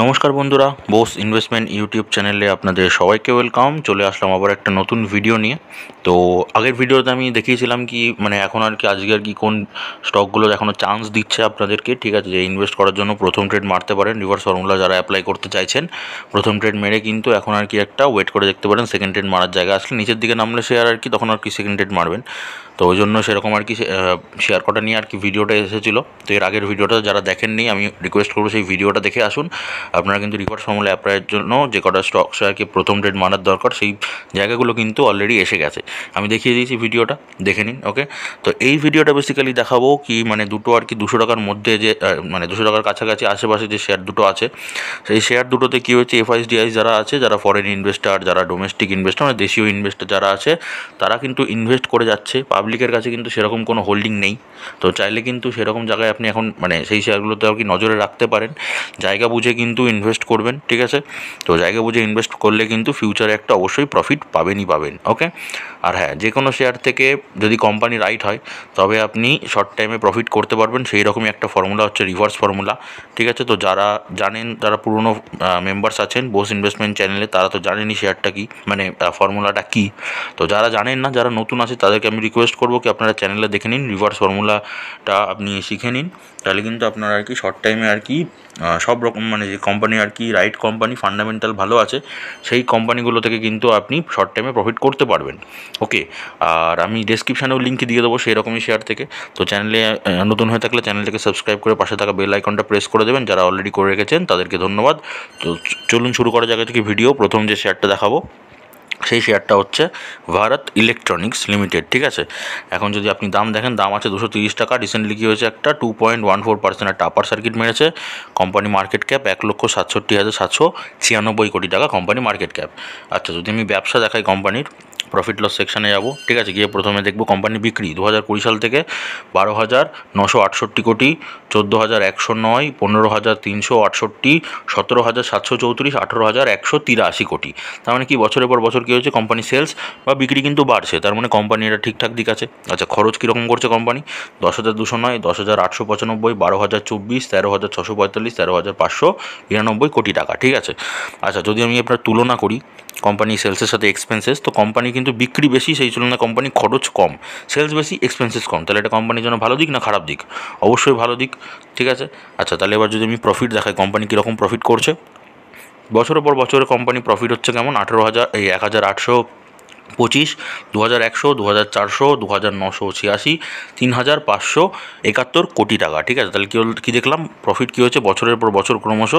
নমস্কার বন্ধুরা, Bose investment YouTube চ্যানেলে আপনাদের সবাইকে ওয়েলকাম। চলে আসলাম আবার একটা নতুন ভিডিও নিয়ে। তো আগের ভিডিওতে আমি দেখিয়েছিলাম কি এখন আর কি আজকে আর কি কোন স্টকগুলো এখনও চান্স দিচ্ছে আপনাদেরকে, ঠিক আছে, যে ইনভেস্ট করার জন্য প্রথম ট্রেড মারতে পারেন। রিভার্স ফর্মুলা যারা অ্যাপ্লাই করতে চাইছেন, প্রথম ট্রেড মেরে কিন্তু এখন আর কি একটা ওয়েট করে দেখতে পারেন। সেকেন্ড ট্রেড মারার জায়গা আসলে নিচের দিকে নামলে শেয়ার আর কি তখন আর কি সেকেন্ড ট্রেড মারবেন। তো ওই জন্য সেরকম আর কি শেয়ার কটা নিয়ে আর কি ভিডিওটা এসেছিলো। তো এর আগের ভিডিওটা যারা দেখেননি, আমি রিকোয়েস্ট করবো সেই ভিডিওটা দেখে আসুন। আপনারা কিন্তু রিভার্স ফর্মুলা অ্যাপ্লাইয়ের জন্য যে কটা স্টক শেয়ারকে প্রথম ট্রেড মারার দরকার, সেই জায়গাগুলো কিন্তু অলরেডি এসে গেছে। আমি দেখিয়ে দিয়েছি, ভিডিওটা দেখে নিন। ওকে, তো এই ভিডিওটা বেসিক্যালি দেখাবো কি দুটো আর কি 200 টাকার মধ্যে যে 200 টাকার কাছাকাছি আশেপাশে যে শেয়ার দুটো আছে, সেই শেয়ার দুটোতে কী হচ্ছে, এফআইএস যারা আছে, যারা ফরেন ইনভেস্টার, যারা ডোমেস্টিক ইনভেস্টার দেশীয় ইনভেস্টার যারা আছে, তারা কিন্তু ইনভেস্ট করে যাচ্ছে। পাবলিকের কাছে কিন্তু সেরকম কোনো হোল্ডিং নেই। তো চাইলে কিন্তু সেরকম জায়গায় আপনি এখন সেই শেয়ারগুলোতে আর কি নজরে রাখতে পারেন। জায়গা বুঝে কিন্তু ইনভেস্ট করবেন, ঠিক আছে। তো জায়গা বুঝে ইনভেস্ট করলে কিন্তু ফিউচারে একটা অবশ্যই প্রফিট পাবেনই পাবেন। ওকে, আর হ্যাঁ, যে কোনো শেয়ার থেকে যদি কোম্পানি রাইট হয় তবে আপনি শর্ট টাইমে প্রফিট করতে পারবেন। সেই রকমই একটা ফর্মুলা হচ্ছে রিভার্স ফর্মুলা, ঠিক আছে। তো যারা জানেন, যারা পুরনো মেম্বার্স আছেন বোস ইনভেস্টমেন্ট চ্যানেলে, তারা তো জানেনই শেয়ারটা কী, ফর্মুলাটা কী। তো যারা জানেন না, যারা নতুন আছে, তাদেরকে আমি রিকোয়েস্ট করবো কি আপনারা চ্যানেলে দেখে নিন, রিভার্স ফর্মুলাটা আপনি শিখে নিন। তাহলে কিন্তু আপনারা আর কি শর্ট টাইমে আর কি সব রকম যে কোম্পানি আর কি রাইট কোম্পানি, ফান্ডামেন্টাল ভালো আছে, সেই কোম্পানিগুলো থেকে কিন্তু আপনি শর্ট টাইমে প্রফিট করতে পারবেন। ওকে, আর আমি ডেসক্রিপশানেও লিঙ্ক দিয়ে দেবো সেই রকমই শেয়ার থেকে। তো চ্যানেলে নতুন হয়ে থাকলে চ্যানেলটাকে সাবস্ক্রাইব করে পাশে থাকা বেল আইকনটা প্রেস করে দেবেন। যারা অলরেডি করে রেখেছেন তাদেরকে ধন্যবাদ। তো চলুন শুরু করা জায়গা থেকে ভিডিও। প্রথম যে শেয়ারটা দেখাবো, সেই শেয়ারটা হচ্ছে ভারত ইলেকট্রনিক্স লিমিটেড, ঠিক আছে। এখন যদি আপনি দাম দেখেন, দাম আছে 230 টাকা। রিসেন্টলি কী হয়েছে, একটা 2.14% একটা আপার সার্কিট মেরেছে। কোম্পানি মার্কেট ক্যাপ 1,67,796 কোটি টাকা কোম্পানি মার্কেট ক্যাপ। আচ্ছা, যদি আমি ব্যবসা দেখাই কোম্পানির, প্রফিট লস সেকশানে যাব, ঠিক আছে। গিয়ে প্রথমে দেখব কোম্পানি বিক্রি 2020 সাল থেকে 12,968 কোটি, 14,109, 15,368, 17,734, 18,183 কোটি। তার মানে কি বছরের পর বছর কী হচ্ছে, কোম্পানি সেলস বা বিক্রি কিন্তু বাড়ছে। তার মানে কোম্পানি এটা ঠিকঠাক দিক আছে। আচ্ছা, খরচ কীরকম করছে কোম্পানি? 10,209, 10,895, 12,024, 13,645, 13,599 কোটি টাকা, ঠিক আছে। আচ্ছা, যদি আমি আপনার তুলনা করি কোম্পানি সেলসের সাথে এক্সপেন্সেস, তো কোম্পানি কিন্তু বিক্রি বেশি, সেই তুলনায় কোম্পানি খরচ কম। সেলস বেশি, এক্সপেন্সেস কম। তাহলে এটা কোম্পানির জন্য ভালো দিক না খারাপ দিক? অবশ্যই ভালো দিক, ঠিক আছে। আচ্ছা, তাহলে এবার যদি আমি প্রফিট দেখাই, কোম্পানি কীরকম প্রফিট করছে, বছরের পর বছরে কোম্পানি প্রফিট হচ্ছে কেমন, 1,825, 2,100, 2,400, 2,986, 3,571 কোটি টাকা, ঠিক আছে। তাহলে কী দেখলাম, প্রফিট কী হচ্ছে, বছরের পর বছর ক্রমশ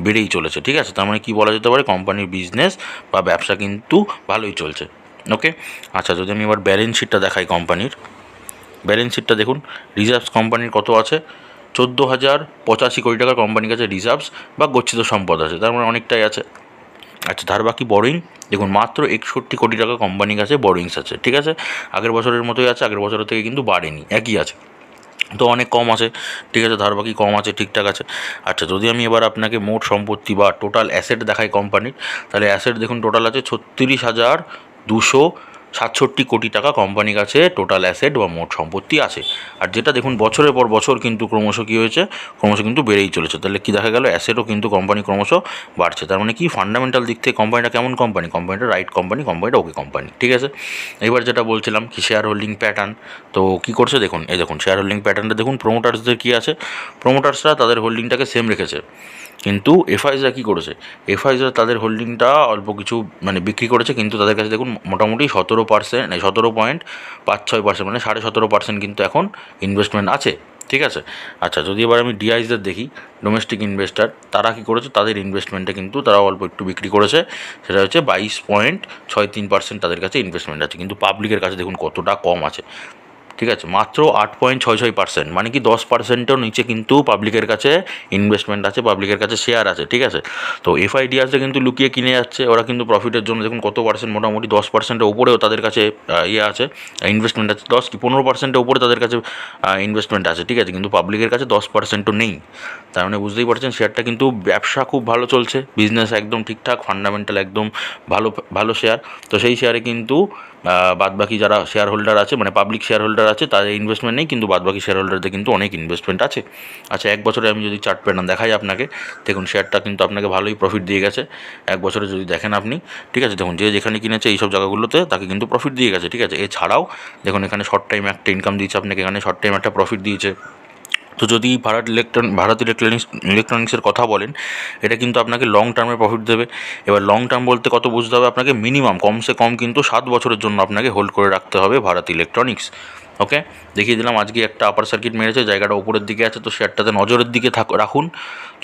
বেড়েই চলেছে, ঠিক আছে। তার মানে কী বলা যেতে পারে, কোম্পানির বিজনেস বা ব্যবসা কিন্তু ভালোই চলছে। ওকে, আচ্ছা, যদি আমি এবার ব্যালেন্স শিটটা দেখাই কোম্পানির, ব্যালেন্স শিটটা দেখুন। রিজার্ভস কোম্পানির কত আছে, 14,085 কোটি টাকা কোম্পানির কাছে রিজার্ভস বা গচ্ছিত সম্পদ আছে। তার মানে অনেকটাই আছে। আচ্ছা, ধার বাকি বরোয়িং দেখুন, মাত্র 61 কোটি টাকা কোম্পানির কাছে বরোয়িংস আছে, ঠিক আছে। আগের বছরের মতোই আছে, আগের বছরের থেকে কিন্তু বাড়েনি, একই আছে। তো অনেক কম আছে, ঠিক আছে, ধার বাকি কম আছে, ঠিকঠাক আছে। আচ্ছা, যদি আমি এবার আপনাকে মোট সম্পত্তি বা টোটাল অ্যাসেট দেখাই কোম্পানির, তাহলে অ্যাসেট দেখুন টোটাল আছে 36,267 কোটি টাকা কোম্পানির কাছে টোটাল অ্যাসেট বা মোট সম্পত্তি আছে। আর যেটা দেখুন বছরের পর বছর কিন্তু ক্রমশ কী হয়েছে, ক্রমশ কিন্তু বেড়েই চলেছে। তাহলে কী দেখা গেল, অ্যাসেটও কিন্তু কোম্পানি ক্রমশ বাড়ছে। তার মানে কি ফান্ডামেন্টাল দিক থেকে কোম্পানিটা কেমন কোম্পানি, কোম্পানিটা রাইট কোম্পানি, কোম্পানিটা ওকে কোম্পানি, ঠিক আছে। এবার যেটা বলছিলাম কি শেয়ার হোল্ডিং প্যাটার্ন, তো কী করছে দেখুন, এই দেখুন শেয়ার হোল্ডিং প্যাটার্নটা দেখুন। প্রোমোটার্সদের কী আছে, প্রোমোটার্সরা তাদের হোল্ডিংটাকে সেম রেখেছে, কিন্তু এফআইসরা কী করেছে, এফআইসরা তাদের হোল্ডিংটা অল্প কিছু বিক্রি করেছে, কিন্তু তাদের কাছে দেখুন মোটামুটি 17.56%, মানে 17.5% কিন্তু এখন ইনভেস্টমেন্ট আছে, ঠিক আছে। আচ্ছা, যদি এবার আমি ডিআইসদের দেখি, ডোমেস্টিক ইনভেস্টার, তারা কী করেছে, তাদের ইনভেস্টমেন্টে কিন্তু তারা অল্প একটু বিক্রি করেছে। সেটা হচ্ছে 22.63% তাদের কাছে ইনভেস্টমেন্ট আছে, কিন্তু পাবলিকের কাছে দেখুন কতটা কম আছে, ঠিক আছে, মাত্র 8.66%, মানে কি 10%ও নিচে কিন্তু পাবলিকের কাছে ইনভেস্টমেন্ট আছে, পাবলিকের কাছে শেয়ার আছে, ঠিক আছে। তো এফআইডিআরসে কিন্তু লুকিয়ে কিনে যাচ্ছে, ওরা কিন্তু প্রফিটের জন্য দেখুন কত পার্সেন্ট, মোটামুটি 10%-এর ওপরেও তাদের কাছে আছে, ইনভেস্টমেন্ট আছে, 10 কি 15%-এর উপরে তাদের কাছে ইনভেস্টমেন্ট আছে, ঠিক আছে, কিন্তু পাবলিকের কাছে 10%ও নেই। তার মানে বুঝতেই পারছেন শেয়ারটা কিন্তু ব্যবসা খুব ভালো চলছে, বিজনেস একদম ঠিকঠাক, ফান্ডামেন্টাল একদম ভালো ভালো শেয়ার। তো সেই শেয়ারে কিন্তু বাদবাকি যারা শেয়ার হোল্ডার আছে, মানে পাবলিক শেয়ার হোল্ডার আছে, তাদের ইনভেস্টমেন্ট নেই, কিন্তু বাদবাকি শেয়ার হোল্ডারদের কিন্তু অনেক ইনভেস্টমেন্ট আছে। আচ্ছা, এক বছরে আমি যদি চার্ট প্যাটার্ন দেখাই আপনাকে, দেখুন শেয়ারটা কিন্তু আপনাকে ভালোই প্রফিট দিয়ে গেছে এক বছরে যদি দেখেন আপনি, ঠিক আছে। দেখুন যে যেখানে কিনেছে এইসব জায়গাগুলোতে তাকে কিন্তু প্রফিট দিয়ে গেছে, ঠিক আছে। এছাড়াও দেখুন এখানে শর্ট টাইম একটা ইনকাম দিয়েছে আপনাকে, এখানে শর্ট টাইম একটা প্রফিট দিয়েছে। তো যদি ভারত ইলেকট্রনিক্সের কথা বলেন, এটা কিন্তু আপনাকে লং টার্মে প্রফিট দেবে। এবার লং টার্ম বলতে কত বুঝতে হবে আপনাকে, মিনিমাম কমসে কম কিন্তু 7 বছরের জন্য আপনাকে হোল্ড করে রাখতে হবে ভারত ইলেকট্রনিক্স। ওকে, দেখিয়ে দিলাম আজকে একটা আপার সার্কিট মেরেছে, জায়গাটা উপরের দিকে আছে, তো শেয়ারটাতে নজরের দিকে রাখুন।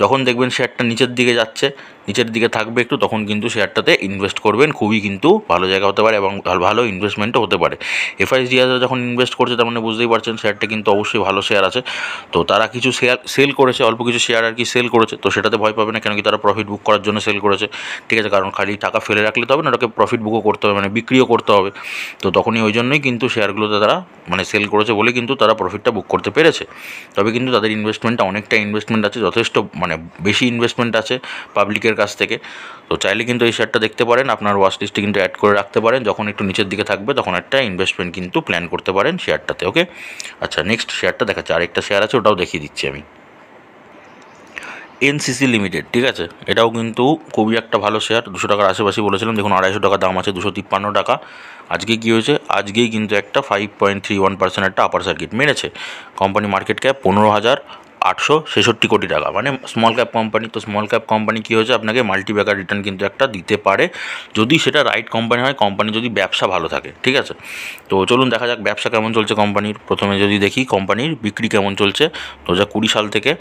যখন দেখবেন শেয়ারটা নিচের দিকে যাচ্ছে, নিচের দিকে থাকবে একটু, তখন কিন্তু শেয়ারটাতে ইনভেস্ট করবেন, খুবই কিন্তু ভালো জায়গা হতে পারে এবং ভালো ইনভেস্টমেন্টও হতে পারে। এফআইজিআর যখন ইনভেস্ট করছে, তার মানে বুঝতেই পারছেন শেয়ারটা কিন্তু অবশ্যই ভালো শেয়ার আছে। তো তারা কিছু শেয়ার সেল করেছে, অল্প কিছু শেয়ার আর কি সেল করেছে, তো সেটাতে ভয় পাবে না, কেন কি তারা প্রফিট বুক করার জন্য সেল করেছে, ঠিক আছে। কারণ খালি টাকা ফেলে রাখলে তো হবে না, ওটাকে প্রফিট বুকও করতে হবে, মানে বিক্রিও করতে হবে। তো তখনই ওই জন্যই কিন্তু শেয়ারগুলোতে তারা মানে সেল করেছে বলে কিন্তু তারা প্রফিটটা বুক করতে পেরেছে। তবে কিন্তু তাদের ইনভেস্টমেন্টটা অনেকটা ইনভেস্টমেন্ট আছে, যথেষ্ট মানে বেশি ইনভেস্টমেন্ট আছে পাবলিকের কাছ থেকে। তো চাইলে কিন্তু এই শেয়ারটা দেখতে পারেন, আপনার ওয়াচ লিস্টে কিন্তু অ্যাড করে রাখতে পারেন, যখন একটু নিচের দিকে থাকবে তখন একটা ইনভেস্টমেন্ট কিন্তু প্ল্যান করতে পারেন শেয়ারটাতে। ওকে, আচ্ছা নেক্সট শেয়ারটা দেখাচ্ছে, আরেকটা শেয়ার আছে, ওটাও দেখিয়ে দিচ্ছি আমি। এনসিসি লিমিটেড, ঠিক আছে। এটাও কিন্তু খুবই একটা ভালো শেয়ার, 200 টাকার আশেপাশে বলেছিলাম, দেখুন 250 টাকা দাম আছে, 253 টাকা। আজকে কী হয়েছে, আজকেই কিন্তু একটা 5.31% একটা আপার সার্কিট মেরেছে। কোম্পানি মার্কেট ক্যাপ 15,866 কোটি টাকা, মানে স্মল ক্যাপ কোম্পানি। তো স্মল ক্যাপ কোম্পানি কী হয়েছে, আপনাকে মাল্টি ব্যাগার রিটার্ন কিন্তু একটা দিতে পারে, যদি সেটা রাইট কোম্পানি হয়, কোম্পানি যদি ব্যবসা ভালো থাকে, ঠিক আছে। তো চলুন দেখা যাক ব্যবসা কেমন চলছে কোম্পানির। প্রথমে যদি দেখি কোম্পানির বিক্রি কেমন চলছে 2020 সাল থেকে,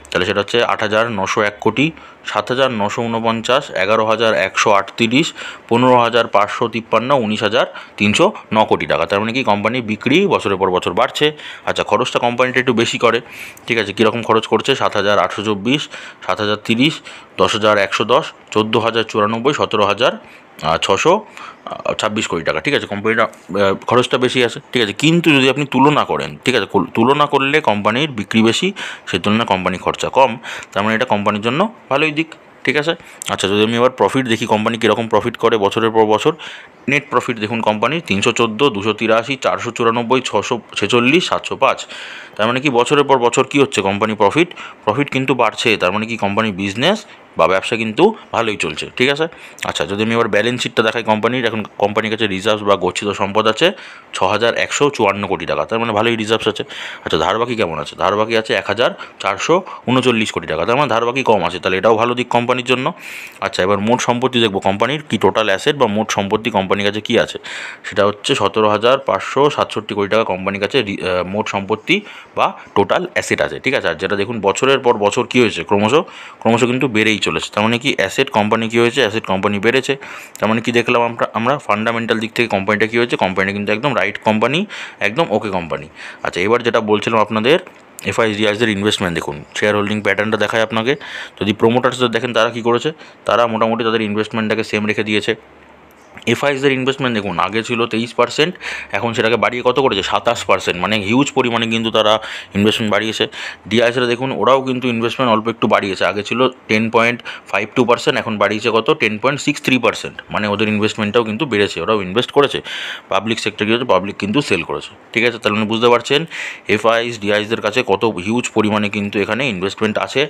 তাহলে সেটা হচ্ছে 8,901 কোটি, 7,949, 11,138, 15,553, 19,309 কোটি টাকা। তার মানে কি কোম্পানির বিক্রি বছরের পর বছর বাড়ছে। আচ্ছা, খরচটা কোম্পানিটা একটু বেশি করে, ঠিক আছে। কীরকম খরচ করছে, 7,824, 7,030, 10,110, 14,094, 17,626 কোটি টাকা, ঠিক আছে। কোম্পানিটা খরচটা বেশি আছে, ঠিক আছে। কিন্তু যদি আপনি তুলনা করেন, ঠিক আছে, তুলনা করলে কোম্পানির বিক্রি বেশি, সেই তুলনায় কোম্পানির খরচা কম, তার মানে এটা কোম্পানির জন্য ভালোই দিক, ঠিক আছে। আচ্ছা, যদি আমি এবার প্রফিট দেখি কোম্পানি কীরকম প্রফিট করে বছরের পর বছর, নেট প্রফিট দেখুন কোম্পানির 314, 283, 494, 646, 705। তার মানে কি বছরের পর বছর কী হচ্ছে, কোম্পানি প্রফিট কিন্তু বাড়ছে, তার মানে কি কোম্পানি বিজনেস বা ব্যবসা কিন্তু ভালোই চলছে, ঠিক আছে। আচ্ছা, যদি আমি এবার ব্যালেন্স শিটটা দেখাই কোম্পানির, এখন কোম্পানির কাছে রিজার্ভস বা গচ্ছিত সম্পদ আছে 6,154 কোটি টাকা, তার মানে ভালোই রিজার্ভস আছে। আচ্ছা, ধারবাকি কেমন আছে, ধারবাকি আছে 1,439 কোটি টাকা, তার মানে ধারবাকি কম আছে, তাহলে এটাও ভালো দিক কোম্পানির জন্য। আচ্ছা, এবার মোট সম্পত্তি দেখবো কোম্পানির কি টোটাল অ্যাসেট বা মোট সম্পত্তি কোম্পানির কাছে কী আছে, সেটা হচ্ছে 17,567 কোটি টাকা কোম্পানির কাছে মোট সম্পত্তি বা টোটাল অ্যাসেট আছে, ঠিক আছে। আর যেটা দেখুন বছরের পর বছর কী হয়েছে, ক্রমশ কিন্তু বেড়েই চলেছে, তার মানে কি অ্যাসেট কোম্পানি কী হয়েছে, অ্যাসেট কোম্পানি বেড়েছে। তার মানে কি দেখলাম আমরা ফান্ডামেন্টাল দিক থেকে কোম্পানিটা কী হয়েছে, কোম্পানিটা কিন্তু একদম রাইট কোম্পানি, একদম ওকে কোম্পানি। আচ্ছা, এবার যেটা বলছিলাম আপনাদের এফআইজিআইসের ইনভেস্টমেন্ট দেখুন, শেয়ার হোল্ডিং প্যাটার্নটা দেখায় আপনাকে। যদি প্রোমোটার্সদের দেখেন তারা কী করেছে, তারা মোটামুটি তাদের ইনভেস্টমেন্টটাকে সেম রেখে দিয়েছে। এফআইসদের ইনভেস্টমেন্ট দেখুন, আগে ছিল 23%, এখন সেটাকে বাড়িয়ে কত করেছে 27%, মানে হিউজ পরিমাণে কিন্তু তারা ইনভেস্টমেন্ট বাড়িয়েছে। ডিআইএসরা দেখুন, ওরাও কিন্তু ইনভেস্টমেন্ট অল্প একটু বাড়িয়েছে, আগে ছিল 10.52%, এখন বাড়িয়েছে কত 10.63%, মানে ওদের ইনভেস্টমেন্টটাও কিন্তু বেড়েছে, ওরাও ইনভেস্ট করেছে। পাবলিক সেক্টর কী হচ্ছে, পাবলিক কিন্তু সেল করেছে, ঠিক আছে। তাহলে বুঝতে পারছেন এফআইস ডিআইএসদের কাছে কত হিউজ পরিমাণে কিন্তু এখানে ইনভেস্টমেন্ট আছে,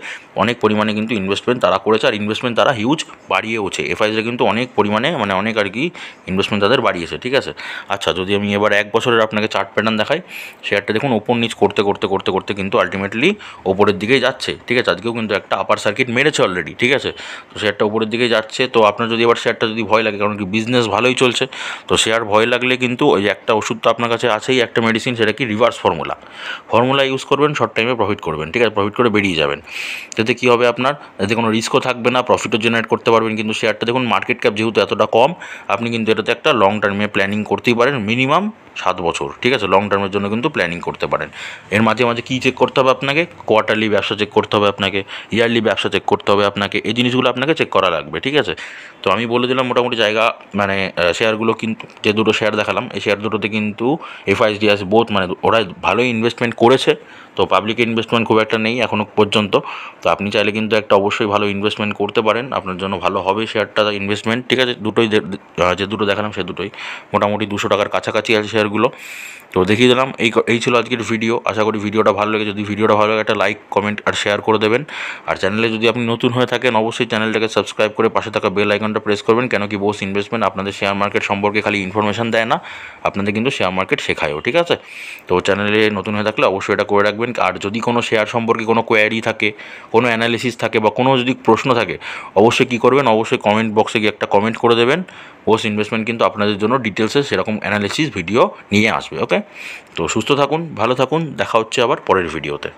অনেক পরিমাণে কিন্তু ইনভেস্টমেন্ট তারা করেছে, আর ইনভেস্টমেন্ট তারা হিউজ বাড়িয়েওছে। এফআইসরা কিন্তু অনেক পরিমাণে মানে অনেক আর কি ইনভেস্টমেন্ট তাদের বাড়িয়েছে, ঠিক আছে। আচ্ছা, যদি আমি এবার এক বছরের আপনাকে চার্ট প্যাটার্ন দেখাই, শেয়ারটা দেখুন ওপর নিচ করতে করতে করতে করতে কিন্তু আলটিমেটলি ওপরের দিকেই যাচ্ছে, ঠিক আছে। আজকেও কিন্তু একটা আপার সার্কিট মেরেছে অলরেডি, ঠিক আছে। তো শেয়ারটা উপরের দিকেই যাচ্ছে। তো আপনার যদি এবার শেয়ারটা যদি ভয় লাগে, কারণ কি বিজনেস ভালোই চলছে, তো শেয়ার ভয় লাগলে কিন্তু ওই একটা ওষুধ তো আপনার কাছে আছেই, একটা মেডিসিন, সেটা কি রিভার্স ফর্মুলা ইউজ করবেন, শর্ট টাইমে প্রফিট করবেন, ঠিক আছে, প্রফিট করে বেরিয়ে যাবেন। এতে কী হবে, আপনার এতে কোনো রিস্কও থাকবে না, প্রফিটও জেনারেট করতে পারবেন। কিন্তু শেয়ারটা দেখুন মার্কেট ক্যাপ যেহেতু এতটা কম, আপনি কিন্তু এটাতে একটা লং টার্মে প্ল্যানিং করতেই পারেন, মিনিমাম 7 বছর, ঠিক আছে। লং টার্মের জন্য কিন্তু প্ল্যানিং করতে পারেন। এর মাঝে মাঝে কী চেক করতে হবে আপনাকে, কোয়ার্টারলি ব্যবসা চেক করতে হবে আপনাকে, ইয়ারলি ব্যবসা চেক করতে হবে আপনাকে, এই জিনিসগুলো আপনাকে চেক করা লাগবে, ঠিক আছে। তো আমি বলে দিলাম মোটামুটি জায়গা, মানে শেয়ারগুলো কিন্তু যে দুটো শেয়ার দেখালাম, এই শেয়ার দুটোতে কিন্তু এফআইএসডিএস বোথ, মানে ওরা ভালোই ইনভেস্টমেন্ট করেছে। তো পাবলিক ইনভেস্টমেন্ট খুব একটা নেই এখনও পর্যন্ত, তো আপনি চাইলে কিন্তু একটা অবশ্যই ভালো ইনভেস্টমেন্ট করতে পারেন, আপনার জন্য ভালো হবে শেয়ারটা ইনভেস্টমেন্ট, ঠিক আছে। দুটোই যে দুটো দেখালাম সে দুটোই মোটামুটি 200 টাকার কাছাকাছি আছে শেয়ারগুলো। তো দেখিয়ে দিলাম। এই ছিল আজকের ভিডিও। আশা করি ভিডিওটা ভালো লাগে। যদি ভিডিওটা ভালো লাগে একটা লাইক, কমেন্ট আর শেয়ার করে দেবেন। আর চ্যানেলে যদি আপনি নতুন হয়ে থাকেন অবশ্যই চ্যানেলটাকে সাবস্ক্রাইব করে পাশে থাকা বেল আইকনটা প্রেস করবেন। কেন কি বোস ইনভেস্টমেন্ট আপনাদের শেয়ার মার্কেট সম্পর্কে খালি ইনফরমেশন দেয় না, আপনাদের কিন্তু শেয়ার মার্কেট শেখায়ও, ঠিক আছে? তো চ্যানেলে নতুন হয়ে থাকলে অবশ্যই এটা করে রাখবেন। আর যদি কোনো শেয়ার সম্পর্কে কোনো কোয়ারি থাকে, কোনো অ্যানালিসিস থাকে বা কোনো যদি প্রশ্ন থাকে, অবশ্যই কী করবেন, অবশ্যই কমেন্ট বক্সে গিয়ে একটা কমেন্ট করে দেবেন। বোস ইনভেস্টমেন্ট কিন্তু আপনাদের জন্য ডিটেলসে সেরকম অ্যানালিসিস ভিডিও নিয়ে আসবে। ওকে, তো সুস্থ থাকুন, ভালো থাকুন, দেখা হচ্ছে আবার পরের ভিডিওতে।